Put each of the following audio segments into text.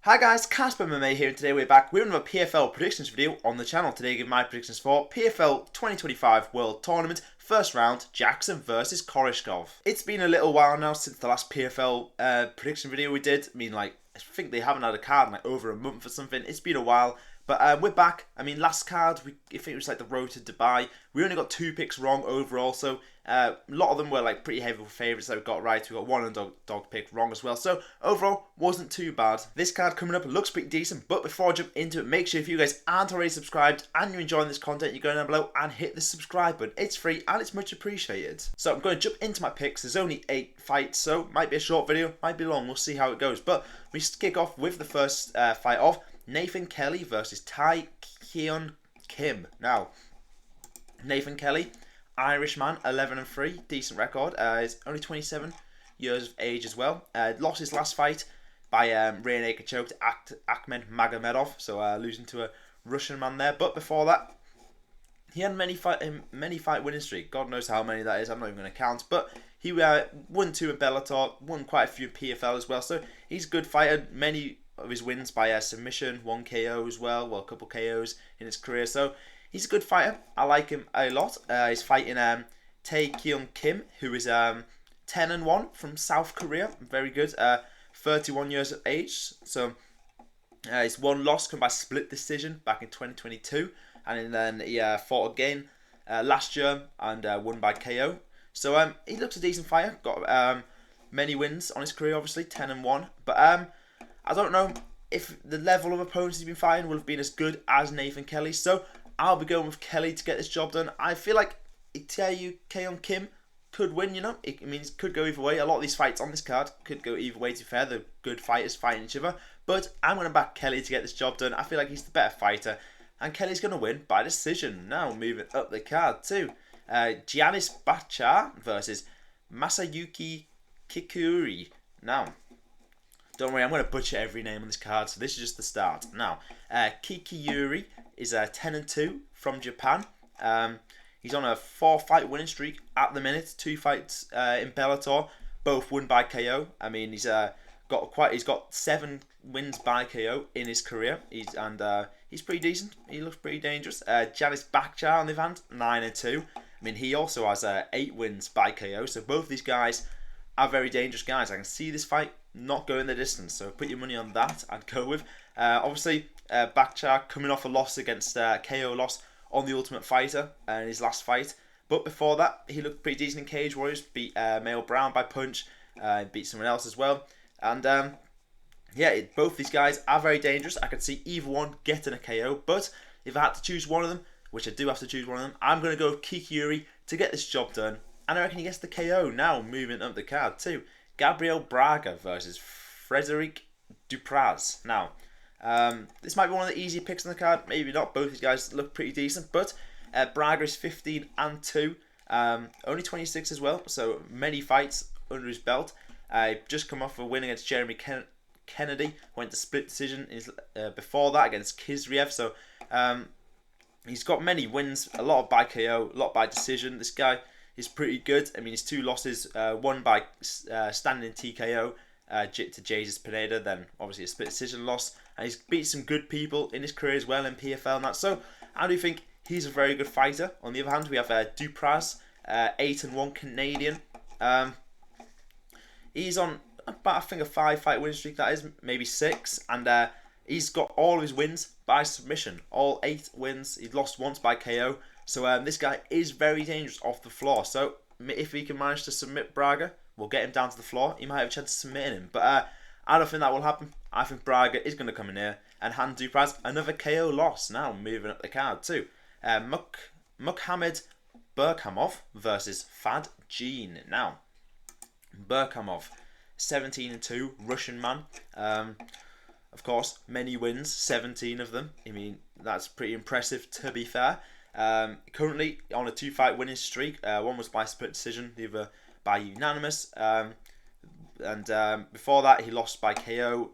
Hi guys, Casper MMA here, and today we're back with another PFL predictions video on the channel. Today I give my predictions for PFL 2025 World Tournament, first round, Jackson versus Koreshkov. It's been a little while now since the last PFL prediction video we did. I think they haven't had a card in over a month or something. It's been a while, but we're back. Last card, I think it was the road to Dubai. We only got 2 picks wrong overall, so a lot of them were pretty heavy favourites that we got right. We got one underdog pick wrong as well. So overall, wasn't too bad. This card coming up looks pretty decent. But before I jump into it, make sure if you guys aren't already subscribed and you're enjoying this content, you go down below and hit the subscribe button. It's free and it's much appreciated. So I'm going to jump into my picks. There's only 8 fights, so might be a short video, might be long. We'll see how it goes. But we kick off with the first fight of Nathan Kelly versus Tai Keon Kim. Now, Nathan Kelly, Irishman, 11-3, decent record. He's only 27 years of age as well. Lost his last fight by rear naked choke to Akhmed Magomedov, so losing to a Russian man there. But before that, he had many fight winning streak. God knows how many that is. I'm not even going to count. But he won 2 in Bellator, won quite a few in PFL as well. So he's a good fighter. Many of his wins by submission, 1 KO as well. Well, a couple KOs in his career. So he's a good fighter. I like him a lot. He's fighting Tae Kyung Kim, who is 10-1 from South Korea. Very good. 31 years of age. So his one loss come by split decision back in 2022, and then he fought again last year and won by KO. So he looks a decent fighter. Got many wins on his career, obviously 10-1. But I don't know if the level of opponents he's been fighting will have been as good as Nathan Kelly. So I'll be going with Kelly to get this job done. I feel like Tae Kyung Kim could win, it could go either way. A lot of these fights on this card could go either way, to be fair. They're good fighters fighting each other. But I'm going to back Kelly to get this job done. I feel like he's the better fighter. And Kelly's going to win by decision. Now moving up the card to Giannis Bachar versus Masayuki Kikuiri. Now, don't worry, I'm going to butcher every name on this card, so this is just the start. Now, Kikuiri is 10-2 from Japan. He's on a 4-fight winning streak at the minute. 2 fights in Bellator, both won by KO. He's got 7 wins by KO in his career. He's pretty decent. He looks pretty dangerous. Giannis Bachar on the other hand, 9-2. He also has 8 wins by KO. So both these guys are very dangerous guys. I can see this fight not going the distance. So put your money on that. I'd go with. Obviously, Bachar coming off a loss against KO loss on the Ultimate Fighter in his last fight. But before that, he looked pretty decent in Cage Warriors. Beat Mail Brown by punch. Beat someone else as well. And both these guys are very dangerous. I could see either one getting a KO. But if I had to choose one of them, which I do have to choose one of them, I'm going to go with Kikuiri to get this job done. And I reckon he gets the KO. Now moving up the card to Gabriel Braga versus Frederic Dupras. Now, this might be one of the easier picks on the card. Maybe not. Both these guys look pretty decent. But Braga is 15-2. Only 26 as well. So many fights under his belt. Just come off a win against Jeremy Kennedy. Went to split decision before that against Kizriev. So he's got many wins. A lot by KO. A lot by decision. This guy is pretty good. His 2 losses. One by standing TKO. To Jason Pinedo, then obviously a split decision loss, and he's beat some good people in his career as well in PFL and that. So I do think he's a very good fighter. On the other hand, we have Dupras, 8-1 Canadian. He's on about, I think, a 5-fight win streak, that is, maybe 6, and he's got all of his wins by submission, all 8 wins. He's lost once by KO. So this guy is very dangerous off the floor. So if he can manage to submit Braga, we'll get him down to the floor. He might have a chance of submitting him. But I don't think that will happen. I think Braga is going to come in here and hand Dupras another KO loss. Now moving up the card too. Mukhamed Berkhamov versus Fad Jean. Now, Berkhamov, 17-2, Russian man. Of course, many wins, 17 of them. That's pretty impressive, to be fair. Currently on a 2-fight winning streak. One was by split decision, the other by unanimous, and before that he lost by KO.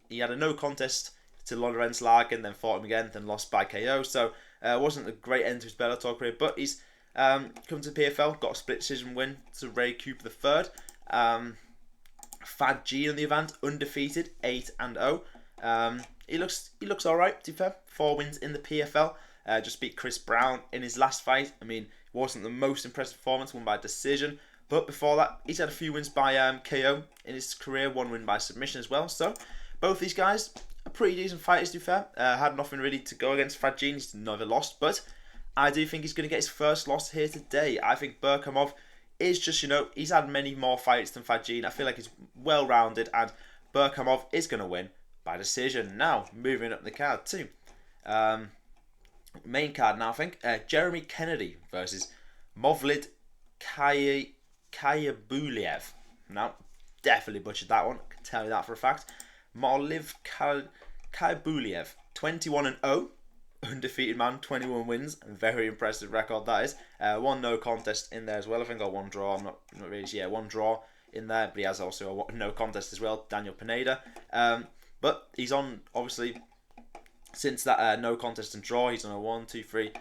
He had a no contest to Lorenz Larkin, then fought him again, then lost by KO. So it wasn't a great end to his Bellator career, but he's come to PFL, got a split decision win to Ray Cooper III. Fad G on the event, undefeated, 8-0. He looks alright, to be fair. 4 wins in the PFL. Just beat Chris Brown in his last fight. I mean, it wasn't the most impressive performance, won by decision. But before that, he's had a few wins by KO in his career. 1 win by submission as well. So, both these guys are pretty decent fighters, to be fair. Had nothing really to go against Fadjin. He's never lost. But I do think he's going to get his first loss here today. I think Berkhamov is just, he's had many more fights than Fadjin. I feel like he's well-rounded, and Berkhamov is going to win by decision. Now, moving up the card too. Main card now, I think. Jeremy Kennedy versus Movlid Khaybulaev. Now, definitely butchered that one. I can tell you that for a fact. Movlid Khaybulaev, 21-0. Undefeated man, 21 wins. Very impressive record, that is. 1 no contest in there as well. I think, or 1 draw. I'm not really sure. Yeah, 1 draw in there. But he has also a no contest as well. Daniel Pinedo. But he's on, obviously, since that no contest and draw, he's on a 1, 2, 3,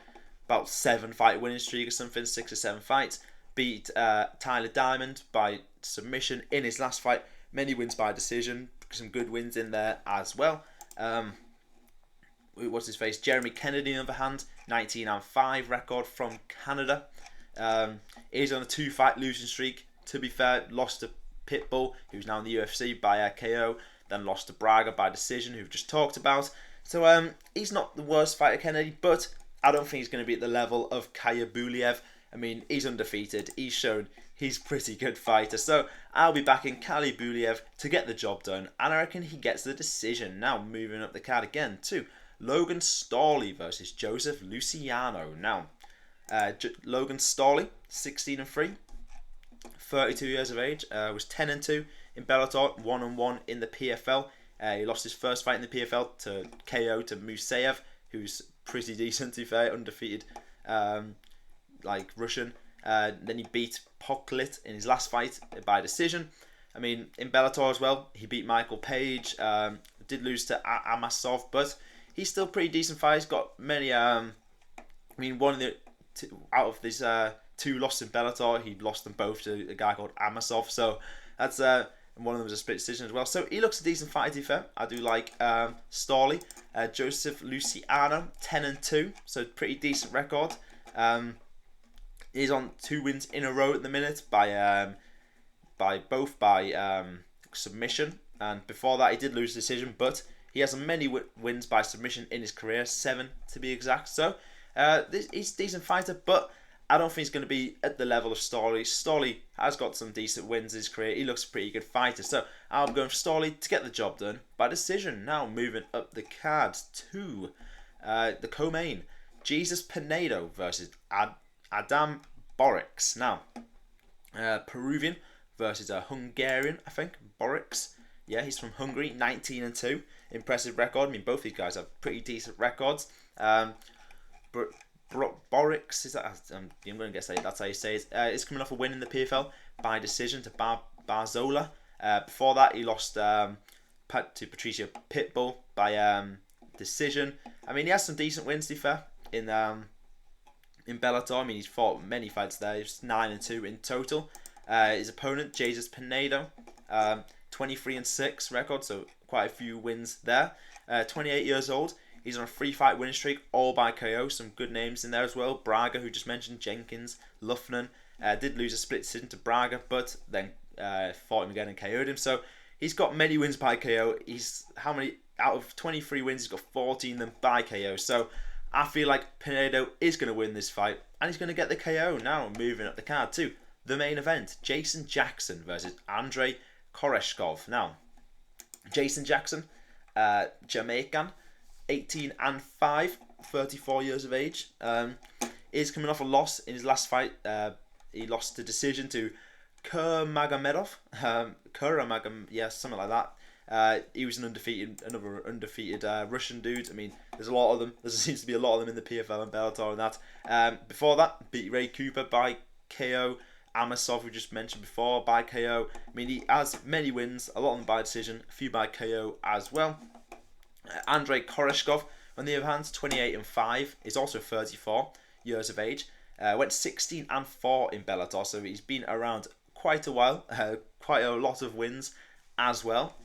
about 7 fight winning streak or something, 6 or 7 fights. Beat Tyler Diamond by submission in his last fight. Many wins by decision. Some good wins in there as well. What's his face? Jeremy Kennedy, on the other hand, 19-5 record from Canada. He's on a 2-fight losing streak. To be fair, lost to Pitbull, who's now in the UFC, by KO. Then lost to Braga by decision, who we've just talked about. So he's not the worst fighter, Kennedy, but I don't think he's going to be at the level of Khaybulaev. I mean, he's undefeated. He's shown he's a pretty good fighter. So I'll be backing Khaybulaev to get the job done, and I reckon he gets the decision. Now, moving up the card again to Logan Storley versus Joseph Luciano. Now, Logan Storley, 16-3, 32 years of age, was 10-2 in Bellator, 1-1 in the PFL. He lost his first fight in the PFL to KO to Musayev, who's pretty decent, to be fair, undefeated, Russian. Then he beat Poklit in his last fight by decision. I mean, in Bellator as well, he beat Michael Page, did lose to Amasov, but he's still pretty decent fight. He's got many, one of the out of these 2 losses in Bellator, he lost them both to a guy called Amasov. So that's and one of them was a split decision as well. So he looks a decent fighter, to be fair. I do like Storley. Joseph Luciano, 10-2, so pretty decent record. He's on 2 wins in a row at the minute by submission, and before that he did lose decision, but he has many wins by submission in his career, 7 to be exact. So he's a decent fighter, but I don't think he's going to be at the level of Storley. Storley has got some decent wins in his career. He looks a pretty good fighter. So I'm going for Storley to get the job done by decision. Now moving up the cards to the co-main. Jesus Pinedo versus Adam Borics. Now, Peruvian versus a Hungarian, I think. Borics. Yeah, he's from Hungary, 19-2. Impressive record. I mean, both these guys have pretty decent records. Borics, is that? I'm going to guess that's how you say it. Is coming off a win in the PFL by decision to Barzola. Before that, he lost to Patricio Pitbull by decision. I mean, he has some decent wins, to be fair, in Bellator. I mean, he's fought many fights there. He's 9-2 in total. His opponent, Jesus Pinedo, 23-6 record, so quite a few wins there. 28 years old. He's on a 3-fight winning streak, all by KO. Some good names in there as well. Braga, who just mentioned, Jenkins, Luffnan. Did lose a split decision to Braga, but then fought him again and KO'd him. So he's got many wins by KO. He's how many out of 23 wins? He's got 14 of them by KO. So I feel like Pinedo is going to win this fight, and he's going to get the KO. Now moving up the card to the main event: Jason Jackson versus Andrey Koreshkov. Now, Jason Jackson, Jamaican, 18-5, 34 years of age, is coming off a loss in his last fight. He lost the decision to Kurmagomedov, something like that. He was another undefeated Russian dude. I mean, there's a lot of them. There seems to be a lot of them in the PFL and Bellator and that. Before that, beat Ray Cooper by KO. Amasov, we just mentioned before, by KO. I mean, he has many wins, a lot of them by decision, a few by KO as well. Andrey Koreshkov, on the other hand, 28-5, is also 34 years of age. Went 16-4 in Bellator, so he's been around quite a while. Quite a lot of wins as well.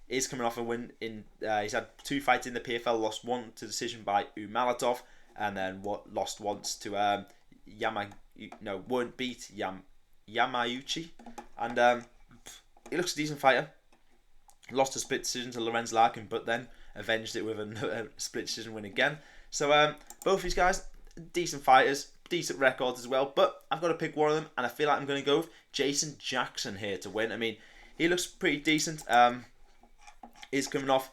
is coming off a win in. He's had 2 fights in the PFL, lost 1 to decision by Umalatov, and then lost once to won't beat Yamauchi, and he looks a decent fighter. Lost a split decision to Lorenz Larkin, but then avenged it with a split decision win again. So both these guys, decent fighters, decent records as well. But I've got to pick one of them, and I feel like I'm going to go with Jason Jackson here to win. I mean, he looks pretty decent. He's coming off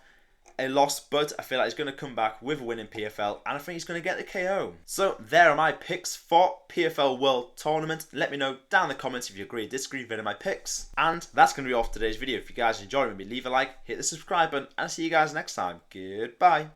a loss, but I feel like he's going to come back with a win in PFL, and I think he's going to get the KO. So there are my picks for PFL World Tournament. Let me know down in the comments if you agree or disagree with my picks. And that's going to be all for today's video. If you guys enjoyed it, maybe leave a like, hit the subscribe button, and I'll see you guys next time. Goodbye.